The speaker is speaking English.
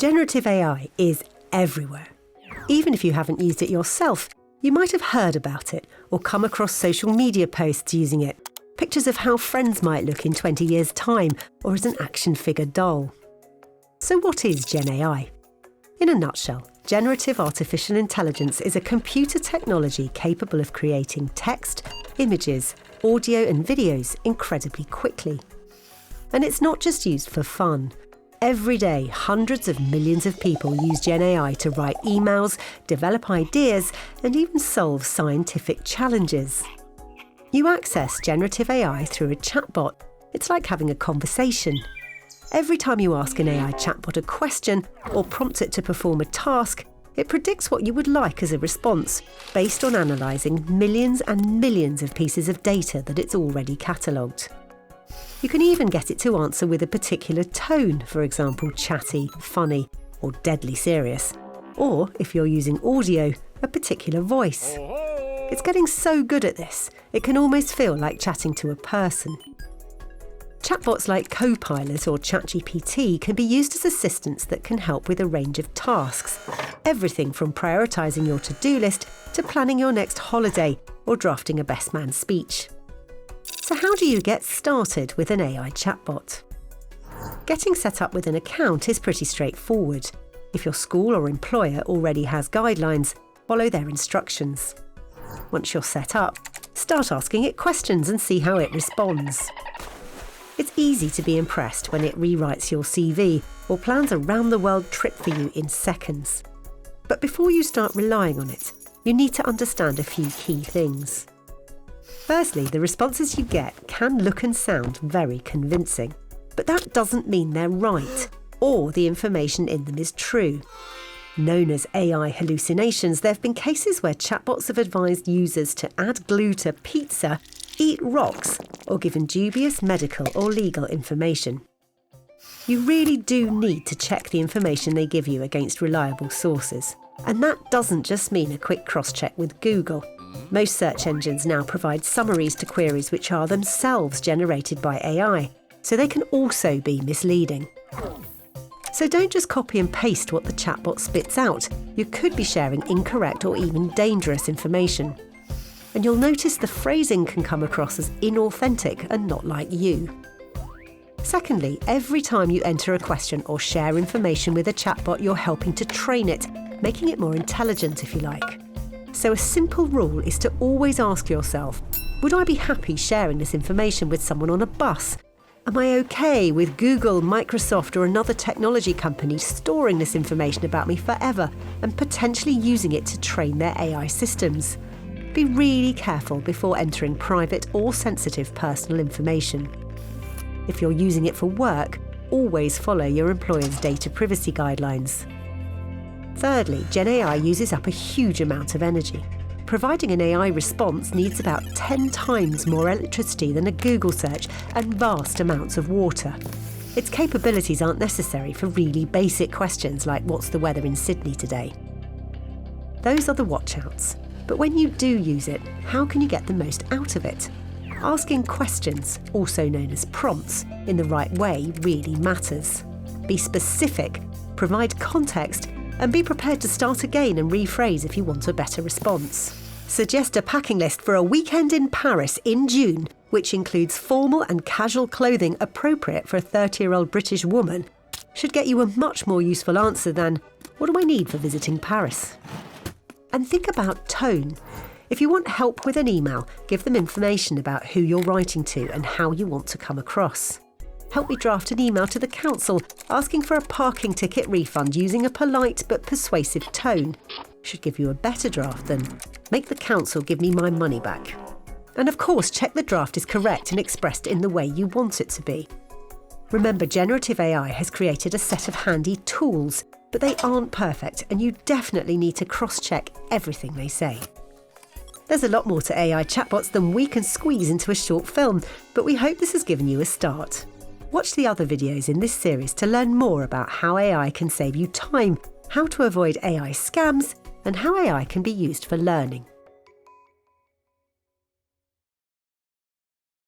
Generative AI is everywhere. Even if you haven't used it yourself, you might have heard about it or come across social media posts using it, pictures of how friends might look in 20 years' time, or as an action figure doll. So what is Gen AI? In a nutshell, generative artificial intelligence is a computer technology capable of creating text, images, audio and videos incredibly quickly. And it's not just used for fun. Every day, hundreds of millions of people use Gen AI to write emails, develop ideas, and even solve scientific challenges. You access generative AI through a chatbot. It's like having a conversation. Every time you ask an AI chatbot a question or prompt it to perform a task, it predicts what you would like as a response, based on analysing millions and millions of pieces of data that it's already catalogued. You can even get it to answer with a particular tone, for example, chatty, funny, or deadly serious. Or, if you're using audio, a particular voice. It's getting so good at this, it can almost feel like chatting to a person. Chatbots like Copilot or ChatGPT can be used as assistants that can help with a range of tasks. Everything from prioritising your to-do list to planning your next holiday or drafting a best man speech. So how do you get started with an AI chatbot? Getting set up with an account is pretty straightforward. If your school or employer already has guidelines, follow their instructions. Once you're set up, start asking it questions and see how it responds. It's easy to be impressed when it rewrites your CV or plans a round-the-world trip for you in seconds. But before you start relying on it, you need to understand a few key things. Firstly, the responses you get can look and sound very convincing, but that doesn't mean they're right or the information in them is true. Known as AI hallucinations, there have been cases where chatbots have advised users to add glue to pizza, eat rocks, or given dubious medical or legal information. You really do need to check the information they give you against reliable sources. And that doesn't just mean a quick cross-check with Google. Most search engines now provide summaries to queries which are themselves generated by AI, so they can also be misleading. So don't just copy and paste what the chatbot spits out. You could be sharing incorrect or even dangerous information. And you'll notice the phrasing can come across as inauthentic and not like you. Secondly, every time you enter a question or share information with a chatbot, you're helping to train it, making it more intelligent if you like. So a simple rule is to always ask yourself, would I be happy sharing this information with someone on a bus? Am I okay with Google, Microsoft or another technology company storing this information about me forever and potentially using it to train their AI systems? Be really careful before entering private or sensitive personal information. If you're using it for work, always follow your employer's data privacy guidelines. Thirdly, Gen AI uses up a huge amount of energy. Providing an AI response needs about 10 times more electricity than a Google search and vast amounts of water. Its capabilities aren't necessary for really basic questions like what's the weather in Sydney today. Those are the watch-outs. But when you do use it, how can you get the most out of it? Asking questions, also known as prompts, in the right way really matters. Be specific, provide context, and be prepared to start again and rephrase if you want a better response. Suggest a packing list for a weekend in Paris in June, which includes formal and casual clothing appropriate for a 30-year-old British woman, should get you a much more useful answer than, what do I need for visiting Paris? And think about tone. If you want help with an email, give them information about who you're writing to and how you want to come across. Help me draft an email to the council asking for a parking ticket refund using a polite but persuasive tone. Should give you a better draft than, make the council give me my money back. And of course, check the draft is correct and expressed in the way you want it to be. Remember, generative AI has created a set of handy tools, but they aren't perfect and you definitely need to cross-check everything they say. There's a lot more to AI chatbots than we can squeeze into a short film, but we hope this has given you a start. Watch the other videos in this series to learn more about how AI can save you time, how to avoid AI scams, and how AI can be used for learning.